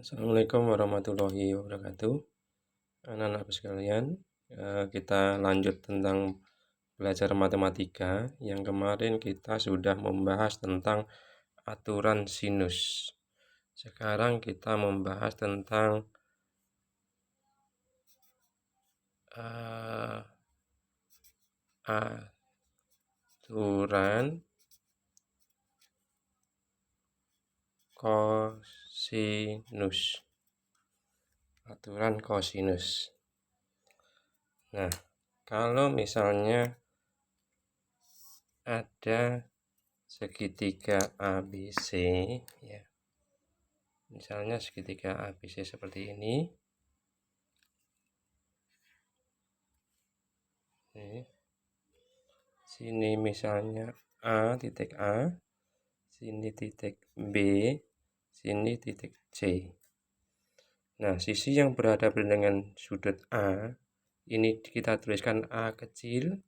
Assalamualaikum warahmatullahi wabarakatuh. Anak-anakku sekalian, kita lanjut tentang belajar matematika. Yang kemarin kita sudah membahas tentang aturan sinus. Sekarang kita membahas tentang aturan kosinus. Aturan kosinus. Nah, kalau misalnya ada segitiga ABC, ya. Misalnya segitiga ABC seperti ini. Sini misalnya A, titik A, sini titik B, sini titik C. Nah, sisi yang berhadapan dengan sudut A, ini kita tuliskan A kecil.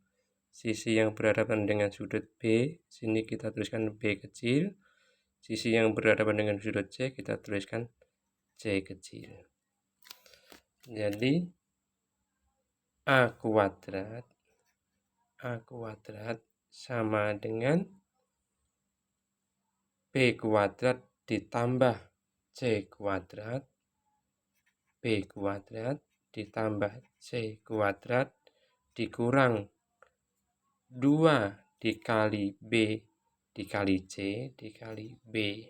Sisi yang berhadapan dengan sudut B, sini kita tuliskan B kecil. Sisi yang berhadapan dengan sudut C, kita tuliskan C kecil. Jadi, A kuadrat sama dengan B kuadrat ditambah C kuadrat, B kuadrat ditambah C kuadrat dikurang 2 dikali B dikali C dikali B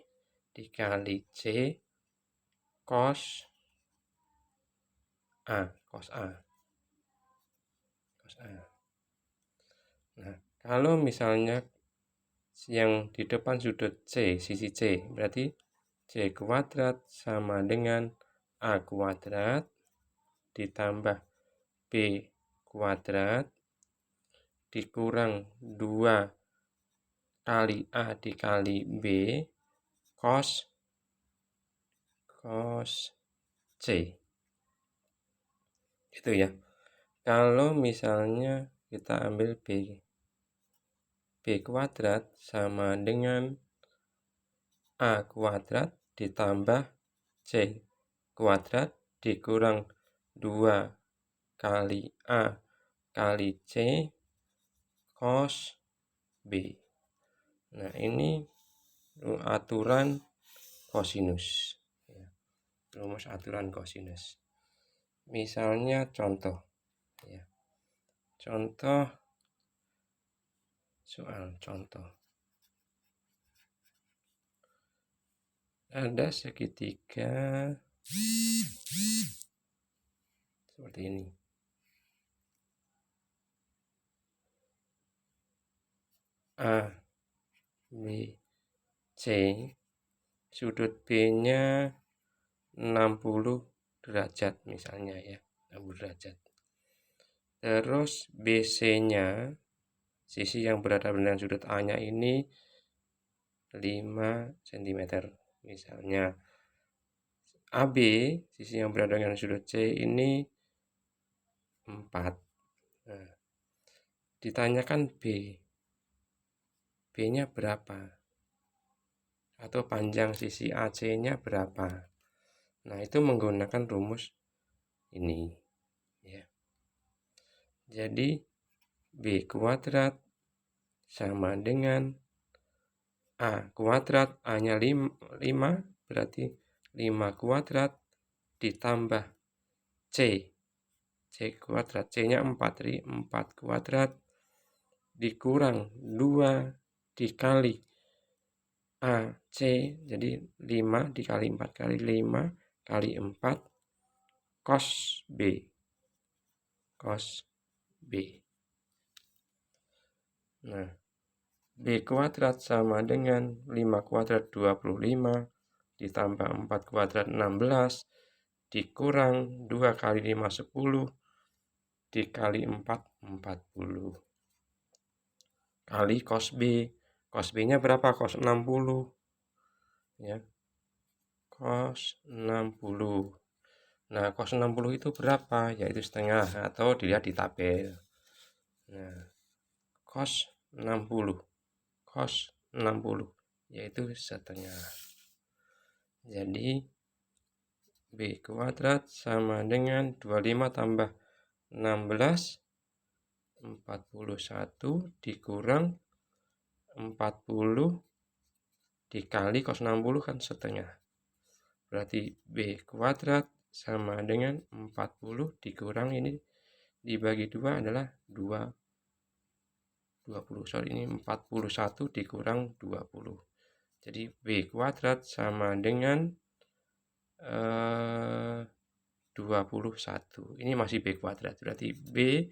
dikali C cos A. Nah, kalau misalnya yang di depan sudut C, sisi C, berarti C kuadrat sama dengan A kuadrat ditambah B kuadrat dikurang 2 kali A dikali B cos C. Gitu ya. Kalau misalnya kita ambil B kuadrat sama dengan A kuadrat ditambah C kuadrat dikurang 2 kali A kali C cos B. Nah, ini aturan kosinus. Rumus aturan kosinus. Misalnya contoh. Ya. Soal contoh. Ada segitiga seperti ini. A, B, C. Sudut B-nya 60 derajat misalnya ya. 60 derajat. Terus BC-nya, sisi yang berhadapan dengan sudut A-nya ini 5 cm. Misalnya AB, sisi yang berhadapan dengan sudut C ini 4. Nah, ditanyakan B-nya berapa? Atau panjang sisi AC-nya berapa? Nah, itu menggunakan rumus ini. Ya. Jadi, B kuadrat sama dengan A kuadrat, A-nya 5, berarti 5 kuadrat ditambah C kuadrat, C-nya 4, jadi 4 kuadrat dikurang 2 dikali AC, jadi 5 dikali 4 kali 5 kali 4 cos B. Nah, B kuadrat sama dengan 5 kuadrat 25 ditambah 4 kuadrat 16 dikurang 2 kali 5 10 dikali 4 40 kali cos B. Cos B-nya berapa? Cos 60. Ya. Cos 60. Nah, cos 60 itu berapa? Yaitu setengah atau dilihat di tabel. Nah, cos 60 yaitu setengah. Jadi B kuadrat sama dengan 25 tambah 16, 41 dikurang 40 dikali cos 60 kan setengah. Berarti B kuadrat sama dengan 40 dikurang ini dibagi 2 adalah 20. Sorry, ini 41 dikurang 20. Jadi B kuadrat sama dengan 21. Ini masih B kuadrat. Berarti B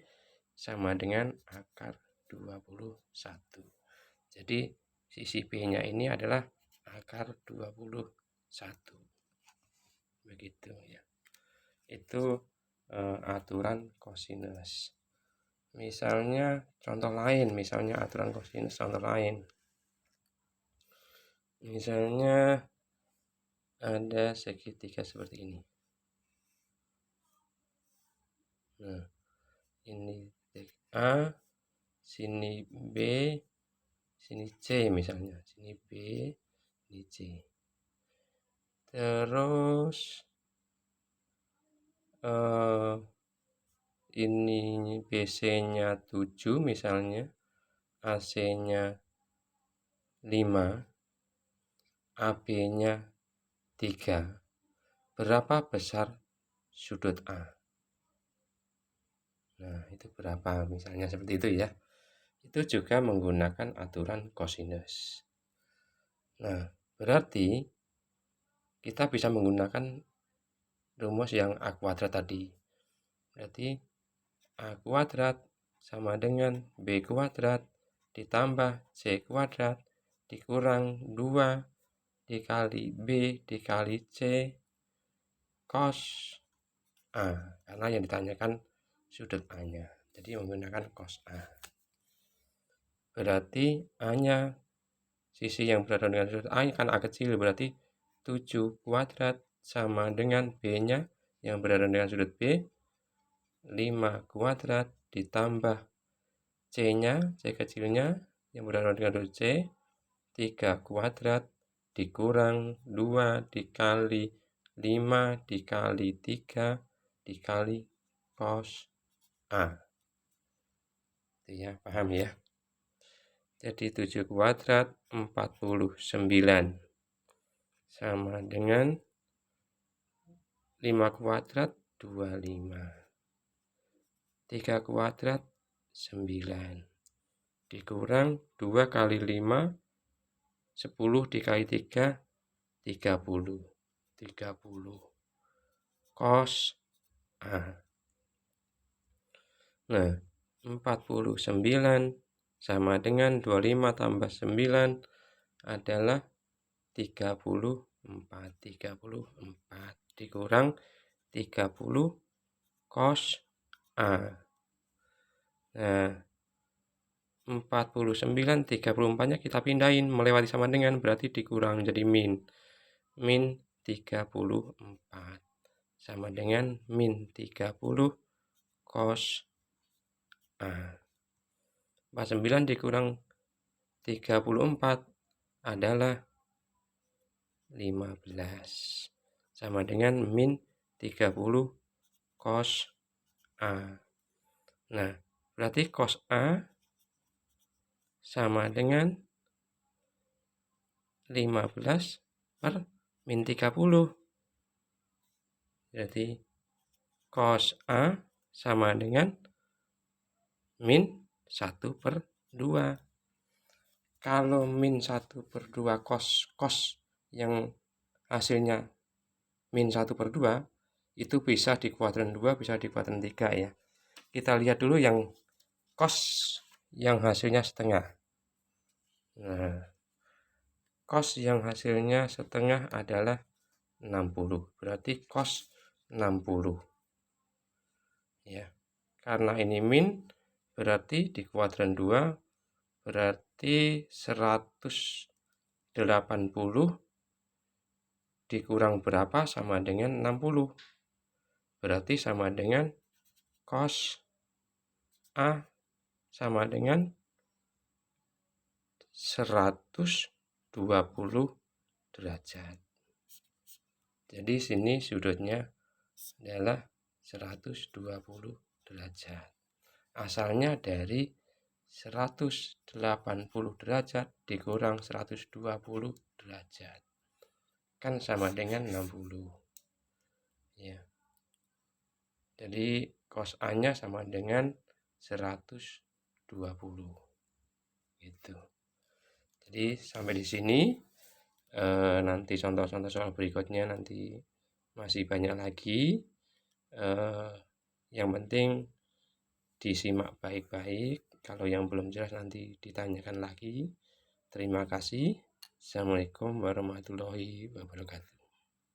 sama dengan akar 21. Jadi sisi B-nya ini adalah akar 21. Begitu ya. Itu aturan kosinus. Misalnya contoh lain, misalnya aturan kosinus contoh lain. Misalnya ada segitiga seperti ini. Nah, ini titik A, sini B, sini C misalnya. Sini B, ini C. Terus ini BC-nya 7 misalnya, AC-nya 5, AB-nya 3. Berapa besar sudut A? Nah, itu berapa? Misalnya seperti itu ya. Itu juga menggunakan aturan kosinus. Nah, berarti kita bisa menggunakan rumus yang A kuadrat tadi. Berarti A kuadrat sama dengan B kuadrat ditambah C kuadrat dikurang 2 dikali B dikali C cos A. Karena yang ditanyakan sudut A-nya. Jadi menggunakan cos A. Berarti A-nya, sisi yang berada dengan sudut A kan A kecil. Berarti 7 kuadrat sama dengan B-nya yang berada dengan sudut B. 5 kuadrat ditambah C-nya, C kecilnya yang berada dengan sudut C. 3 kuadrat dikurang 2 dikali 5 dikali 3 dikali cos A. Itu ya, paham ya? Jadi 7 kuadrat 49 sama dengan 5 kuadrat 25. 3 kuadrat 9 dikurang 2 kali 5 10 dikali 3 30 cos A. Nah, 49 sama dengan 25 tambah 9 adalah 34 dikurang 30 cos A. Nah, 49 34-nya kita pindahin melewati sama dengan berarti dikurang jadi min 34 sama dengan min 30 cos A. 49 dikurang 34 adalah 15 sama dengan min 30 cos A. Nah, berarti cos A sama dengan 15 per min 30. Jadi cos A sama dengan min 1/2. Kalau min 1/2 cos yang hasilnya min 1/2 itu bisa di kuadran 2, bisa di kuadran 3 ya. Kita lihat dulu yang cos yang hasilnya setengah. Nah, cos yang hasilnya setengah adalah 60. Berarti cos 60. Ya. Karena ini min berarti di kuadran 2 berarti 180 dikurang berapa sama dengan 60. Berarti sama dengan cos A sama dengan 120 derajat. Jadi sini sudutnya adalah 120 derajat. Asalnya dari 180 derajat dikurang 120 derajat. Kan sama dengan 60. Ya. Jadi cos A-nya sama dengan 120. Gitu. Jadi sampai di sini. Nanti contoh-contoh soal berikutnya nanti masih banyak lagi. Yang penting disimak baik-baik. Kalau yang belum jelas nanti ditanyakan lagi. Terima kasih. Assalamualaikum warahmatullahi wabarakatuh.